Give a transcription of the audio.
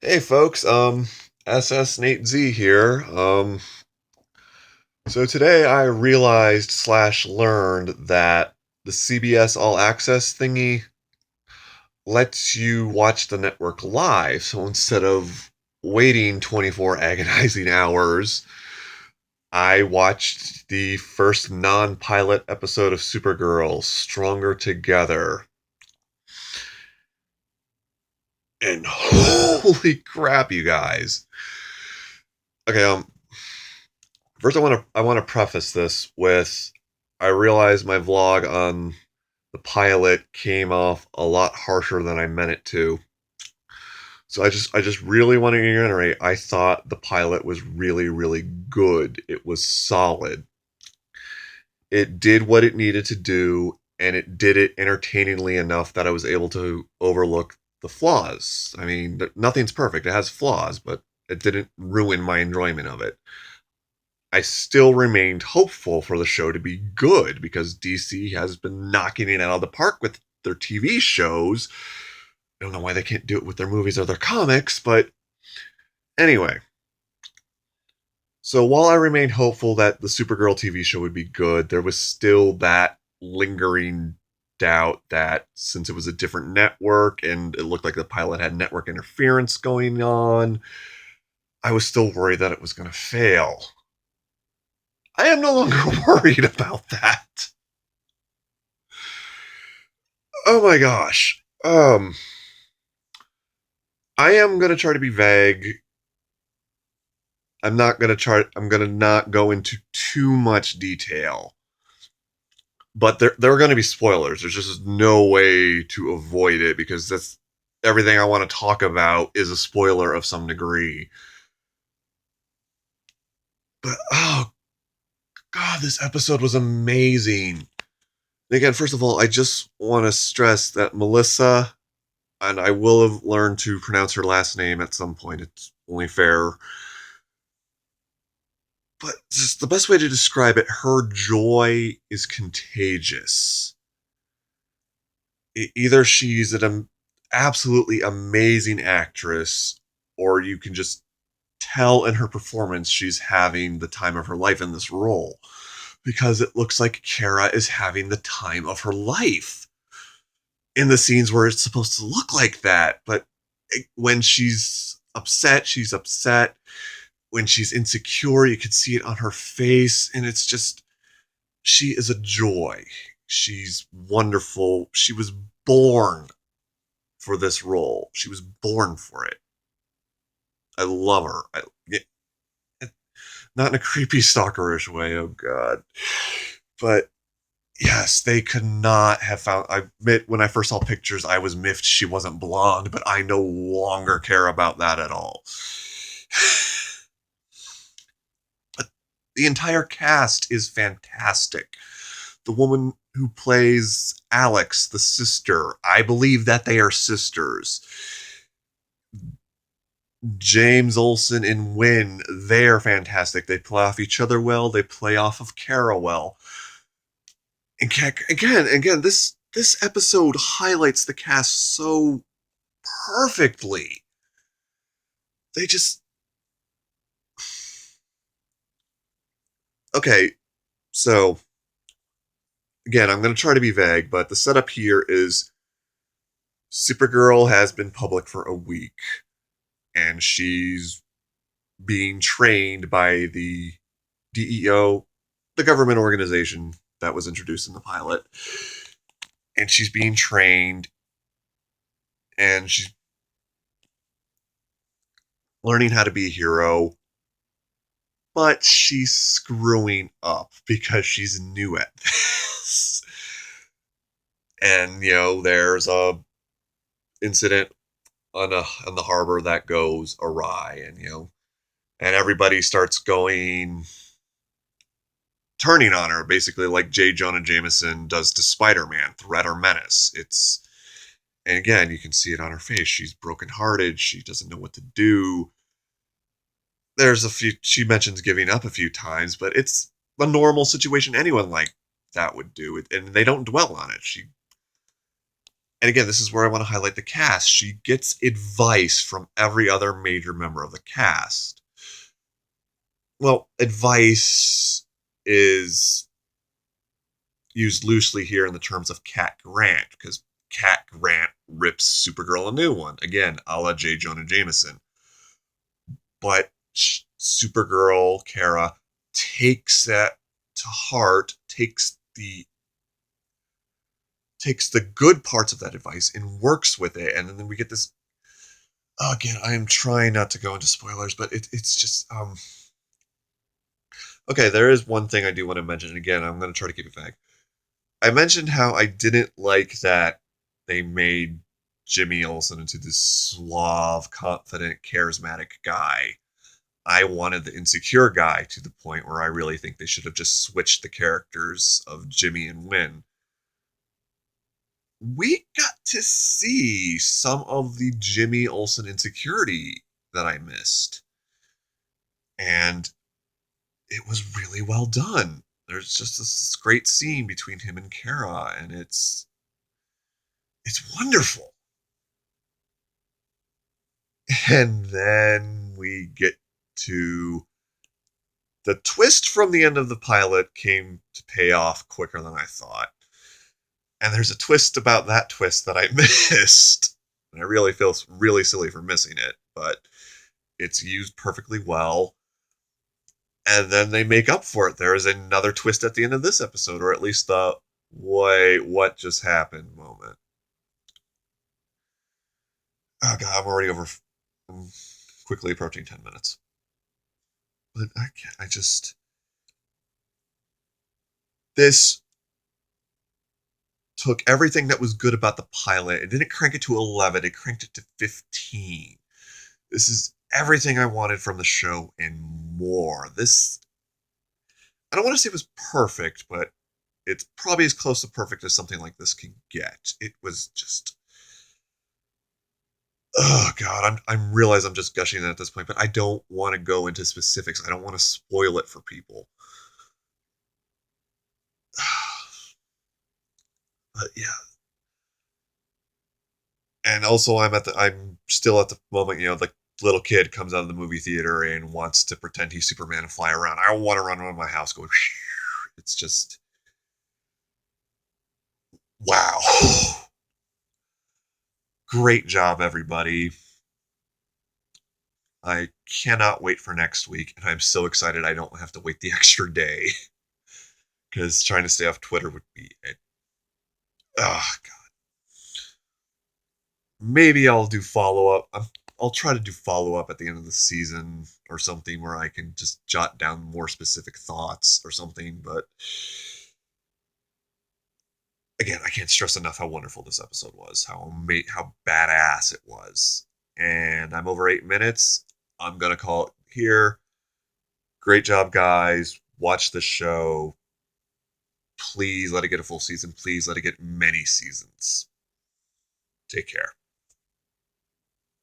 Hey folks, SS Nate Z here. So today I realized slash learned that the CBS All Access thingy lets you watch the network live. So instead of waiting 24 agonizing hours, I watched the first non-pilot episode of Supergirl, Stronger Together. And holy crap, you guys. Okay, first, I want to preface this with I realize my vlog on the pilot came off a lot harsher than I meant it to. So I just really want to reiterate I thought the pilot was really good. It was solid. It did what it needed to do and it did it entertainingly enough that I was able to overlook the flaws. I mean, nothing's perfect. It has flaws, but it didn't ruin my enjoyment of it. I still remained hopeful for the show to be good because DC has been knocking it out of the park with their TV shows. I don't know why they can't do it with their movies or their comics, but anyway. So while I remained hopeful that the Supergirl TV show would be good, there was still that lingering doubt that since it was a different network and it looked like the pilot had network interference going on, I was still worried that it was going to fail. I am no longer worried about that. Oh my gosh. I am gonna try to be vague. I'm gonna not go into too much detail. But there are gonna be spoilers. There's just no way to avoid it because that's everything I want to talk about is a spoiler of some degree. But oh god, this episode was amazing. And again, first of all, I just want to stress that Melissa, and I will have learned to pronounce her last name at some point. It's only fair. But just the best way to describe it, her joy is contagious. Either she's an absolutely amazing actress, or you can just tell in her performance she's having the time of her life in this role. Because it looks like Kara is having the time of her life in the scenes where it's supposed to look like that. But when she's upset, she's upset. When she's insecure, you can see it on her face. And it's just, she is a joy. She's wonderful. She was born for this role. She was born for it. I love her. Not in a creepy stalkerish way, oh god. But yes, they could not have found. I admit, when I first saw pictures, I was miffed she wasn't blonde, but I no longer care about that at all. But the entire cast is fantastic. The woman who plays Alex, the sister, I believe that they are sisters. James Olsen and Wynn, they're fantastic. They play off each other well. They play off of Kara well. And again, this episode highlights the cast so perfectly. They just okay. So again, I'm going to try to be vague, but the setup here is Supergirl has been public for a week, and she's being trained by the DEO, the government organization that was introduced in the pilot. And she's being trained and she's learning how to be a hero, but she's screwing up because she's new at this. And there's a incident on the harbor that goes awry, and everybody starts turning on her, basically like J. Jonah Jameson does to Spider-Man, threat or menace. And again, you can see it on her face. She's brokenhearted. She doesn't know what to do. There's a few, she mentions giving up a few times, but it's a normal situation anyone like that would do. And they don't dwell on it. And again, this is where I want to highlight the cast. She gets advice from every other major member of the cast. Well, advice is used loosely here in the terms of Cat Grant, because Cat Grant rips Supergirl a new one, again, a la J. Jonah Jameson. But Supergirl, Kara, takes that to heart, takes the good parts of that advice and works with it, and then we get this. Again, I am trying not to go into spoilers, but it's just okay. There is one thing I do want to mention, and again, I'm going to try to keep it vague. I mentioned how I didn't like that they made Jimmy Olsen into this suave, confident, charismatic guy. I wanted the insecure guy, to the point where I really think they should have just switched the characters of Jimmy and Win. We got to see some of the Jimmy Olsen insecurity that I missed. And it was really well done. There's just this great scene between him and Kara, and it's wonderful. And then we get to the twist from the end of the pilot came to pay off quicker than I thought. And there's a twist about that twist that I missed. And I really feel really silly for missing it, but it's used perfectly well. And then they make up for it. There is another twist at the end of this episode, or at least the wait, what just happened moment. Oh god, I'm already over. I'm quickly approaching 10 minutes. But I can't. I just. This took everything that was good about the pilot and didn't crank it to 11, it cranked it to 15. This is everything I wanted from the show and more. This, I don't want to say it was perfect, but it's probably as close to perfect as something like this can get. It was just, oh god, I'm realize I'm just gushing at this point, but I don't want to go into specifics. I don't want to spoil it for people. But yeah. And also I'm still at the moment, the little kid comes out of the movie theater and wants to pretend he's Superman and fly around. I want to run around my house going, it's just, wow. Great job, everybody. I cannot wait for next week, and I'm so excited I don't have to wait the extra day. Because trying to stay off Twitter would be oh god. Maybe I'll do follow up. I'll try to do follow up at the end of the season or something where I can just jot down more specific thoughts or something. But again, I can't stress enough how wonderful this episode was, how badass it was. And I'm over 8 minutes. I'm gonna call it here. Great job, guys. Watch the show. Please let it get a full season. Please let it get many seasons. Take care.